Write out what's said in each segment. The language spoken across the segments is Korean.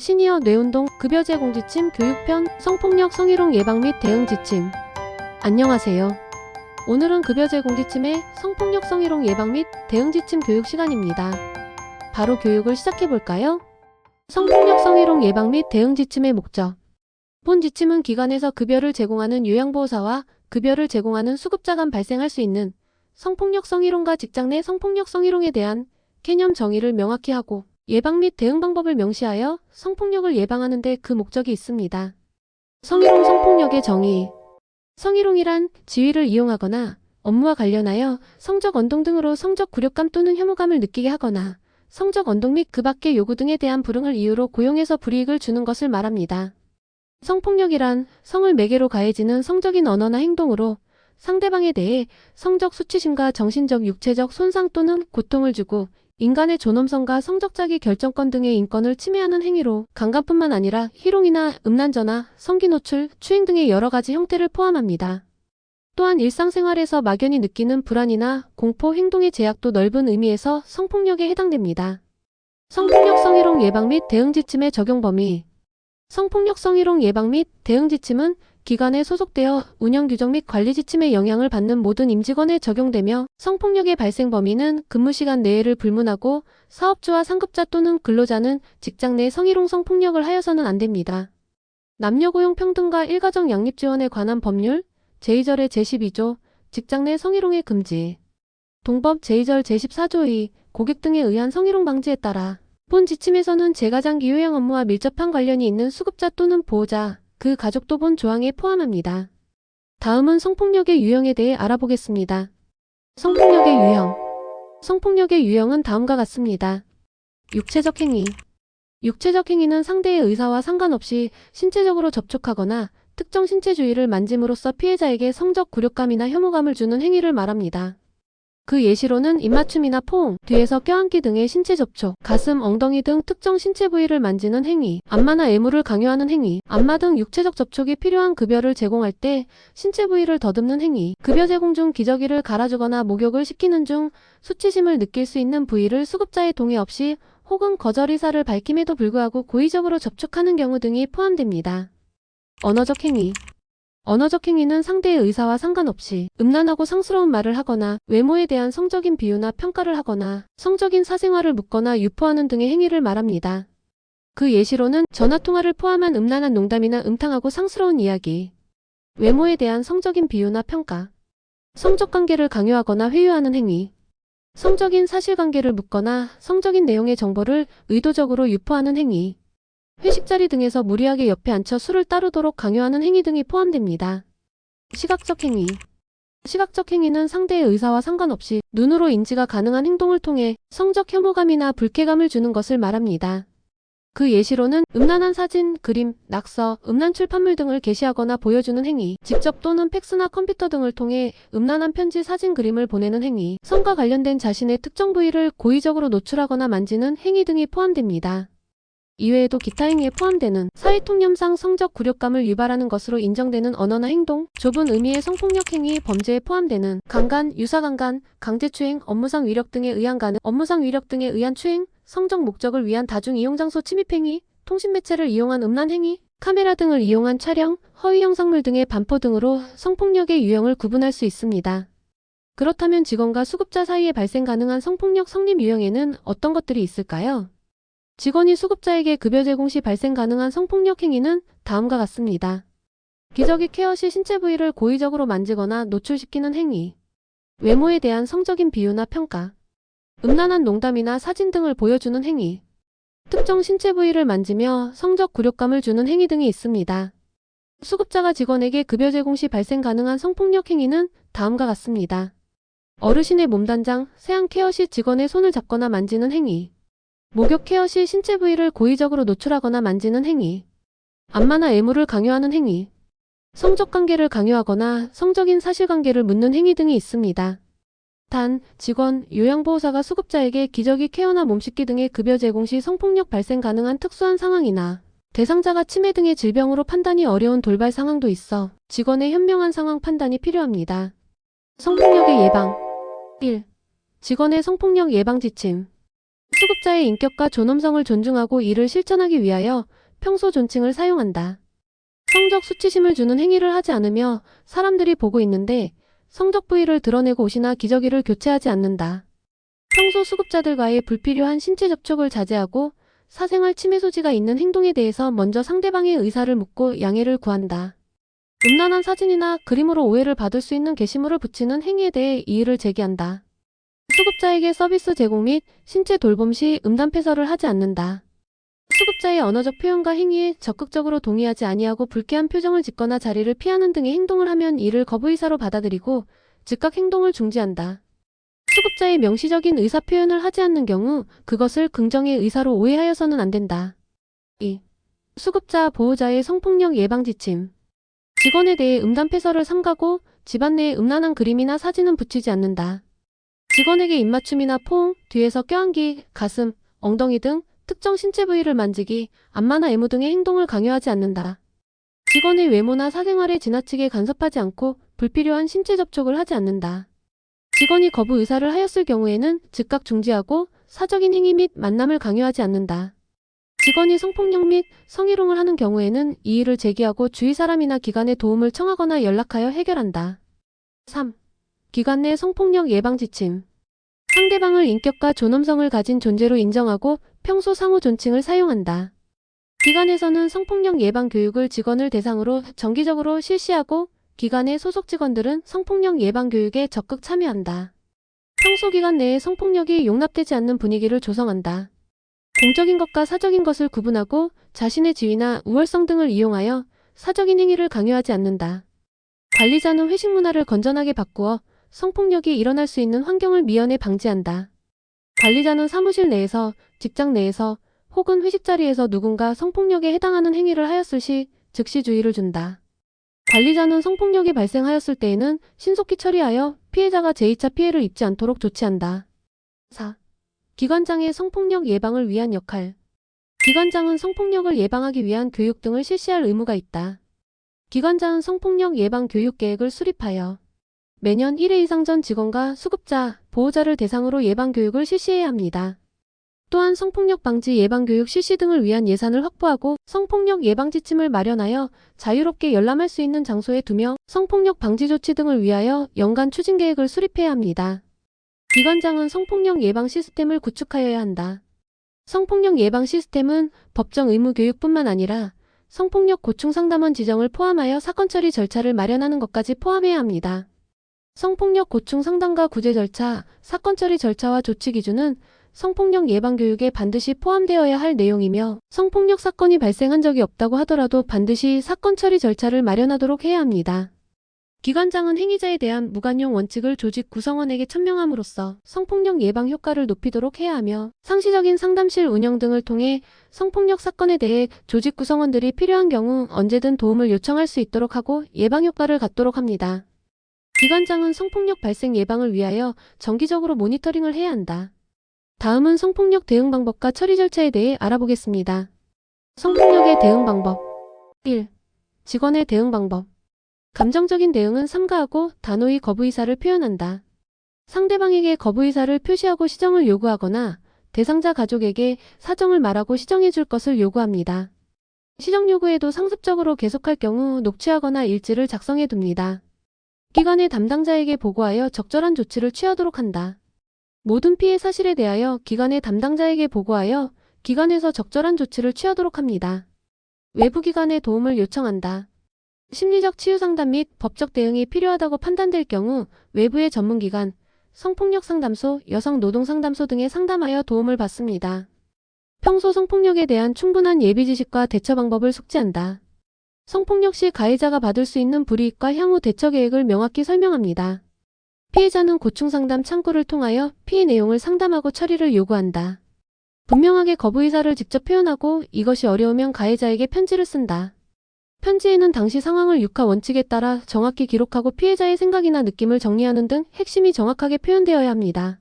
시니어 뇌운동, 급여 제공 지침 교육편, 성폭력 성희롱 예방 및 대응 지침. 안녕하세요. 오늘은 급여 제공 지침의 성폭력 성희롱 예방 및 대응 지침 교육 시간입니다. 바로 교육을 시작해볼까요? 성폭력 성희롱 예방 및 대응 지침의 목적. 본 지침은 기관에서 급여를 제공하는 요양보호사와 급여를 제공하는 수급자 간 발생할 수 있는 성폭력 성희롱과 직장 내 성폭력 성희롱에 대한 개념 정의를 명확히 하고 예방 및 대응 방법을 명시하여 성폭력을 예방하는 데 그 목적이 있습니다. 성희롱 성폭력의 정의. 성희롱이란 지위를 이용하거나 업무와 관련하여 성적 언동 등으로 성적 굴욕감 또는 혐오감을 느끼게 하거나 성적 언동 및 그 밖의 요구 등에 대한 불응을 이유로 고용해서 불이익을 주는 것을 말합니다. 성폭력이란 성을 매개로 가해지는 성적인 언어나 행동으로 상대방에 대해 성적 수치심과 정신적, 육체적 손상 또는 고통을 주고 인간의 존엄성과 성적 자기 결정권 등의 인권을 침해하는 행위로 강간뿐만 아니라 희롱이나 음란전화, 성기 노출, 추행 등의 여러 가지 형태를 포함합니다. 또한 일상생활에서 막연히 느끼는 불안이나 공포, 행동의 제약도 넓은 의미에서 성폭력에 해당됩니다. 성폭력 성희롱 예방 및 대응 지침의 적용 범위. 성폭력 성희롱 예방 및 대응 지침은 기관에 소속되어 운영 규정 및 관리 지침의 영향을 받는 모든 임직원에 적용되며 성폭력의 발생 범위는 근무시간 내외를 불문하고 사업주와 상급자 또는 근로자는 직장 내 성희롱 성폭력을 하여서는 안 됩니다. 남녀고용 평등과 일가정 양립 지원에 관한 법률 제2절의 제12조 직장 내 성희롱의 금지 동법 제2절 제14조 2 고객 등에 의한 성희롱 방지에 따라 본 지침에서는 재가장기 요양 업무와 밀접한 관련이 있는 수급자 또는 보호자, 그 가족도 본 조항에 포함합니다. 다음은 성폭력의 유형에 대해 알아보겠습니다. 성폭력의 유형. 성폭력의 유형은 다음과 같습니다. 육체적 행위. 육체적 행위는 상대의 의사와 상관없이 신체적으로 접촉하거나 특정 신체 주위를 만짐으로써 피해자에게 성적 굴욕감이나 혐오감을 주는 행위를 말합니다. 그 예시로는 입맞춤이나 포옹, 뒤에서 껴안기 등의 신체 접촉, 가슴, 엉덩이 등 특정 신체 부위를 만지는 행위, 안마나 애무를 강요하는 행위, 안마 등 육체적 접촉이 필요한 급여를 제공할 때 신체 부위를 더듬는 행위, 급여 제공 중 기저귀를 갈아주거나 목욕을 시키는 중 수치심을 느낄 수 있는 부위를 수급자의 동의 없이 혹은 거절 의사를 밝힘에도 불구하고 고의적으로 접촉하는 경우 등이 포함됩니다. 언어적 행위. 언어적 행위는 상대의 의사와 상관없이 음란하고 상스러운 말을 하거나 외모에 대한 성적인 비유나 평가를 하거나 성적인 사생활을 묻거나 유포하는 등의 행위를 말합니다. 그 예시로는 전화통화를 포함한 음란한 농담이나 음탕하고 상스러운 이야기, 외모에 대한 성적인 비유나 평가, 성적관계를 강요하거나 회유하는 행위, 성적인 사실관계를 묻거나 성적인 내용의 정보를 의도적으로 유포하는 행위, 회식 자리 등에서 무리하게 옆에 앉혀 술을 따르도록 강요하는 행위 등이 포함됩니다. 시각적 행위. 시각적 행위는 상대의 의사와 상관없이 눈으로 인지가 가능한 행동을 통해 성적 혐오감이나 불쾌감을 주는 것을 말합니다. 그 예시로는 음란한 사진, 그림, 낙서, 음란 출판물 등을 게시하거나 보여주는 행위, 직접 또는 팩스나 컴퓨터 등을 통해 음란한 편지, 사진, 그림을 보내는 행위, 성과 관련된 자신의 특정 부위를 고의적으로 노출하거나 만지는 행위 등이 포함됩니다. 이외에도 기타 행위에 포함되는 사회통념상 성적 굴욕감을 유발하는 것으로 인정되는 언어나 행동, 좁은 의미의 성폭력 행위 범죄에 포함되는 강간, 유사강간, 강제추행, 업무상 위력 등에 의한 간음, 업무상 위력 등에 의한 추행, 성적 목적을 위한 다중이용장소 침입행위, 통신매체를 이용한 음란행위, 카메라 등을 이용한 촬영, 허위 영상물 등의 반포 등으로 성폭력의 유형을 구분할 수 있습니다. 그렇다면 직원과 수급자 사이에 발생 가능한 성폭력 성립 유형에는 어떤 것들이 있을까요? 직원이 수급자에게 급여 제공 시 발생 가능한 성폭력 행위는 다음과 같습니다. 기저귀 케어 시 신체 부위를 고의적으로 만지거나 노출시키는 행위, 외모에 대한 성적인 비유나 평가, 음란한 농담이나 사진 등을 보여주는 행위, 특정 신체 부위를 만지며 성적 굴욕감을 주는 행위 등이 있습니다. 수급자가 직원에게 급여 제공 시 발생 가능한 성폭력 행위는 다음과 같습니다. 어르신의 몸단장, 세안 케어 시 직원의 손을 잡거나 만지는 행위, 목욕 케어 시 신체 부위를 고의적으로 노출하거나 만지는 행위, 안마나 애무를 강요하는 행위, 성적 관계를 강요하거나 성적인 사실관계를 묻는 행위 등이 있습니다. 단, 직원, 요양보호사가 수급자에게 기저귀 케어나 몸 씻기 등의 급여 제공 시 성폭력 발생 가능한 특수한 상황이나 대상자가 치매 등의 질병으로 판단이 어려운 돌발 상황도 있어 직원의 현명한 상황 판단이 필요합니다. 성폭력의 예방. 1. 직원의 성폭력 예방 지침. 수급자의 인격과 존엄성을 존중하고 이를 실천하기 위하여 평소 존칭을 사용한다. 성적 수치심을 주는 행위를 하지 않으며 사람들이 보고 있는데 성적 부위를 드러내고 옷이나 기저귀를 교체하지 않는다. 평소 수급자들과의 불필요한 신체 접촉을 자제하고 사생활 침해 소지가 있는 행동에 대해서 먼저 상대방의 의사를 묻고 양해를 구한다. 음란한 사진이나 그림으로 오해를 받을 수 있는 게시물을 붙이는 행위에 대해 이의를 제기한다. 수급자에게 서비스 제공 및 신체 돌봄 시 음담패설을 하지 않는다. 수급자의 언어적 표현과 행위에 적극적으로 동의하지 아니하고 불쾌한 표정을 짓거나 자리를 피하는 등의 행동을 하면 이를 거부의사로 받아들이고 즉각 행동을 중지한다. 수급자의 명시적인 의사표현을 하지 않는 경우 그것을 긍정의 의사로 오해하여서는 안 된다. 2. 수급자 보호자의 성폭력 예방 지침. 직원에 대해 음담패설을 삼가고 집안 내에 음란한 그림이나 사진은 붙이지 않는다. 직원에게 입맞춤이나 포옹, 뒤에서 껴안기, 가슴, 엉덩이 등 특정 신체 부위를 만지기, 안마나 애무 등의 행동을 강요하지 않는다. 직원의 외모나 사생활에 지나치게 간섭하지 않고 불필요한 신체 접촉을 하지 않는다. 직원이 거부 의사를 하였을 경우에는 즉각 중지하고 사적인 행위 및 만남을 강요하지 않는다. 직원이 성폭력 및 성희롱을 하는 경우에는 이의를 제기하고 주위 사람이나 기관의 도움을 청하거나 연락하여 해결한다. 3. 기관 내 성폭력 예방 지침. 상대방을 인격과 존엄성을 가진 존재로 인정하고 평소 상호 존칭을 사용한다. 기관에서는 성폭력 예방 교육을 직원을 대상으로 정기적으로 실시하고 기관의 소속 직원들은 성폭력 예방 교육에 적극 참여한다. 평소 기관 내에 성폭력이 용납되지 않는 분위기를 조성한다. 공적인 것과 사적인 것을 구분하고 자신의 지위나 우월성 등을 이용하여 사적인 행위를 강요하지 않는다. 관리자는 회식 문화를 건전하게 바꾸어 성폭력이 일어날 수 있는 환경을 미연에 방지한다. 관리자는 사무실 내에서, 직장 내에서 혹은 회식 자리에서 누군가 성폭력에 해당하는 행위를 하였을 시 즉시 주의를 준다. 관리자는 성폭력이 발생하였을 때에는 신속히 처리하여 피해자가 제2차 피해를 입지 않도록 조치한다. 4. 기관장의 성폭력 예방을 위한 역할. 기관장은 성폭력을 예방하기 위한 교육 등을 실시할 의무가 있다. 기관장은 성폭력 예방 교육 계획을 수립하여 매년 1회 이상 전 직원과 수급자, 보호자를 대상으로 예방 교육을 실시해야 합니다. 또한 성폭력 방지 예방 교육 실시 등을 위한 예산을 확보하고 성폭력 예방 지침을 마련하여 자유롭게 열람할 수 있는 장소에 두며 성폭력 방지 조치 등을 위하여 연간 추진 계획을 수립해야 합니다. 기관장은 성폭력 예방 시스템을 구축하여야 한다. 성폭력 예방 시스템은 법정 의무 교육뿐만 아니라 성폭력 고충 상담원 지정을 포함하여 사건 처리 절차를 마련하는 것까지 포함해야 합니다. 성폭력 고충 상담과 구제 절차, 사건 처리 절차와 조치 기준은 성폭력 예방 교육에 반드시 포함되어야 할 내용이며 성폭력 사건이 발생한 적이 없다고 하더라도 반드시 사건 처리 절차를 마련하도록 해야 합니다. 기관장은 행위자에 대한 무관용 원칙을 조직 구성원에게 천명함으로써 성폭력 예방 효과를 높이도록 해야 하며 상시적인 상담실 운영 등을 통해 성폭력 사건에 대해 조직 구성원들이 필요한 경우 언제든 도움을 요청할 수 있도록 하고 예방 효과를 갖도록 합니다. 기관장은 성폭력 발생 예방을 위하여 정기적으로 모니터링을 해야 한다. 다음은 성폭력 대응 방법과 처리 절차에 대해 알아보겠습니다. 성폭력의 대응 방법. 1. 직원의 대응 방법. 감정적인 대응은 삼가하고 단호히 거부 의사를 표현한다. 상대방에게 거부 의사를 표시하고 시정을 요구하거나 대상자 가족에게 사정을 말하고 시정해 줄 것을 요구합니다. 시정 요구에도 상습적으로 계속할 경우 녹취하거나 일지를 작성해 둡니다. 기관의 담당자에게 보고하여 적절한 조치를 취하도록 한다. 모든 피해 사실에 대하여 기관의 담당자에게 보고하여 기관에서 적절한 조치를 취하도록 합니다. 외부 기관의 도움을 요청한다. 심리적 치유 상담 및 법적 대응이 필요하다고 판단될 경우 외부의 전문기관, 성폭력 상담소, 여성 노동 상담소 등에 상담하여 도움을 받습니다. 평소 성폭력에 대한 충분한 예비 지식과 대처 방법을 숙지한다. 성폭력 시 가해자가 받을 수 있는 불이익과 향후 대처 계획을 명확히 설명합니다. 피해자는 고충상담 창구를 통하여 피해 내용을 상담하고 처리를 요구한다. 분명하게 거부 의사를 직접 표현하고 이것이 어려우면 가해자에게 편지를 쓴다. 편지에는 당시 상황을 육하 원칙에 따라 정확히 기록하고 피해자의 생각이나 느낌을 정리하는 등 핵심이 정확하게 표현되어야 합니다.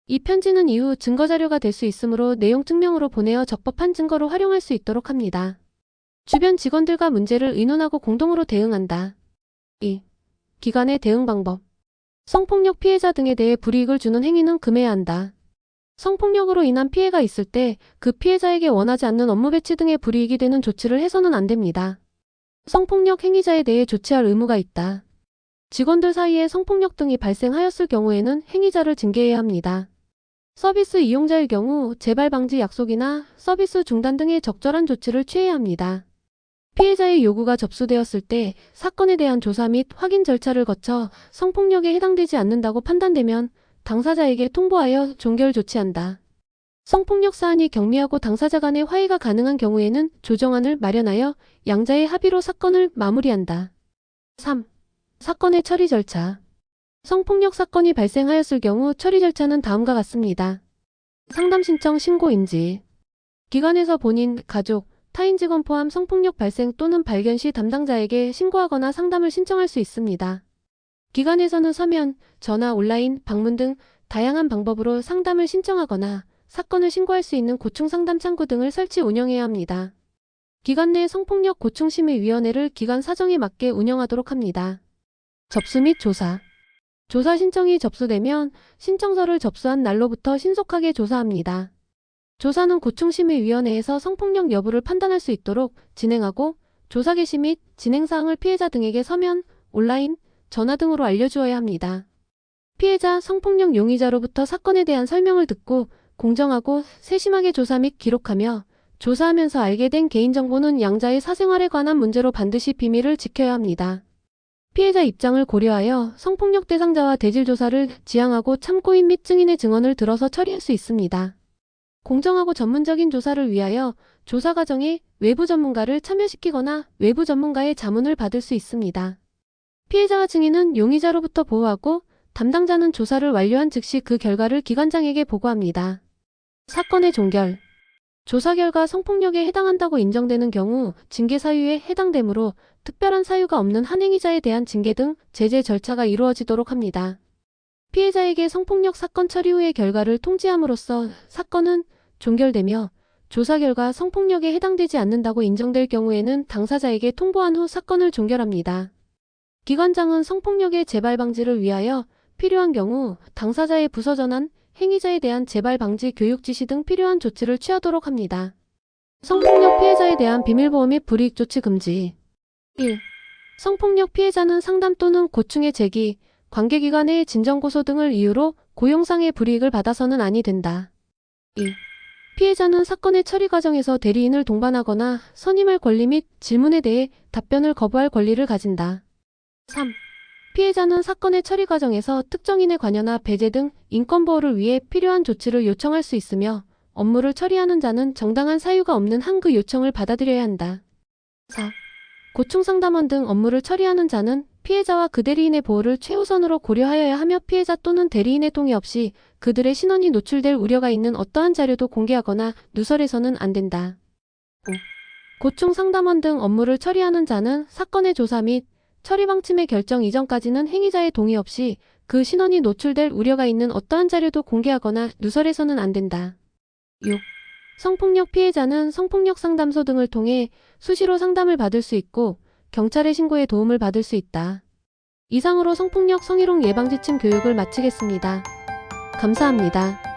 이 편지는 이후 증거자료가 될 수 있으므로 내용 증명으로 보내어 적법한 증거로 활용할 수 있도록 합니다. 주변 직원들과 문제를 의논하고 공동으로 대응한다. 2. 기관의 대응 방법. 성폭력 피해자 등에 대해 불이익을 주는 행위는 금해야 한다. 성폭력으로 인한 피해가 있을 때 그 피해자에게 원하지 않는 업무 배치 등의 불이익이 되는 조치를 해서는 안 됩니다. 성폭력 행위자에 대해 조치할 의무가 있다. 직원들 사이에 성폭력 등이 발생하였을 경우에는 행위자를 징계해야 합니다. 서비스 이용자일 경우 재발 방지 약속이나 서비스 중단 등의 적절한 조치를 취해야 합니다. 피해자의 요구가 접수되었을 때 사건에 대한 조사 및 확인 절차를 거쳐 성폭력에 해당되지 않는다고 판단되면 당사자에게 통보하여 종결 조치한다. 성폭력 사안이 경미하고 당사자 간의 화해가 가능한 경우에는 조정안을 마련하여 양자의 합의로 사건을 마무리한다. 3. 사건의 처리 절차. 성폭력 사건이 발생하였을 경우 처리 절차는 다음과 같습니다. 상담 신청 신고 인지. 기관에서 본인, 가족, 타인 직원 포함 성폭력 발생 또는 발견 시 담당자에게 신고하거나 상담을 신청할 수 있습니다. 기관에서는 서면, 전화, 온라인, 방문 등 다양한 방법으로 상담을 신청하거나 사건을 신고할 수 있는 고충상담 창구 등을 설치 운영해야 합니다. 기관 내 성폭력 고충심의위원회를 기관 사정에 맞게 운영하도록 합니다. 접수 및 조사. 조사 신청이 접수되면 신청서를 접수한 날로부터 신속하게 조사합니다. 조사는 고충심의위원회에서 성폭력 여부를 판단할 수 있도록 진행하고 조사 개시 및 진행사항을 피해자 등에게 서면, 온라인, 전화 등으로 알려주어야 합니다. 피해자, 성폭력 용의자로부터 사건에 대한 설명을 듣고 공정하고 세심하게 조사 및 기록하며 조사하면서 알게 된 개인정보는 양자의 사생활에 관한 문제로 반드시 비밀을 지켜야 합니다. 피해자 입장을 고려하여 성폭력 대상자와 대질 조사를 지향하고 참고인 및 증인의 증언을 들어서 처리할 수 있습니다. 공정하고 전문적인 조사를 위하여 조사 과정에 외부 전문가를 참여시키거나 외부 전문가의 자문을 받을 수 있습니다. 피해자와 증인은 용의자로부터 보호하고 담당자는 조사를 완료한 즉시 그 결과를 기관장에게 보고합니다. 사건의 종결. 조사 결과 성폭력에 해당한다고 인정되는 경우 징계 사유에 해당되므로 특별한 사유가 없는 한 행위자에 대한 징계 등 제재 절차가 이루어지도록 합니다. 피해자에게 성폭력 사건 처리 후의 결과를 통지함으로써 사건은 종결되며 조사 결과 성폭력에 해당되지 않는다고 인정될 경우에는 당사자에게 통보한 후 사건을 종결합니다. 기관장은 성폭력의 재발 방지를 위하여 필요한 경우 당사자의 부서 전환, 행위자에 대한 재발 방지 교육 지시 등 필요한 조치를 취하도록 합니다. 성폭력 피해자에 대한 비밀보호 및 불이익 조치 금지. 1. 성폭력 피해자는 상담 또는 고충의 제기, 관계기관의 진정고소 등을 이유로 고용상의 불이익을 받아서는 아니 된다. 2. 피해자는 사건의 처리 과정에서 대리인을 동반하거나 선임할 권리 및 질문에 대해 답변을 거부할 권리를 가진다. 3. 피해자는 사건의 처리 과정에서 특정인의 관여나 배제 등 인권보호를 위해 필요한 조치를 요청할 수 있으며 업무를 처리하는 자는 정당한 사유가 없는 한 그 요청을 받아들여야 한다. 4. 고충상담원 등 업무를 처리하는 자는 피해자와 그 대리인의 보호를 최우선으로 고려하여야 하며 피해자 또는 대리인의 동의 없이 그들의 신원이 노출될 우려가 있는 어떠한 자료도 공개하거나 누설해서는 안 된다. 5. 고충상담원 등 업무를 처리하는 자는 사건의 조사 및 처리 방침의 결정 이전까지는 행위자의 동의 없이 그 신원이 노출될 우려가 있는 어떠한 자료도 공개하거나 누설해서는 안 된다. 6. 성폭력 피해자는 성폭력 상담소 등을 통해 수시로 상담을 받을 수 있고 경찰의 신고에 도움을 받을 수 있다. 이상으로 성폭력 성희롱 예방 지침 교육을 마치겠습니다. 감사합니다.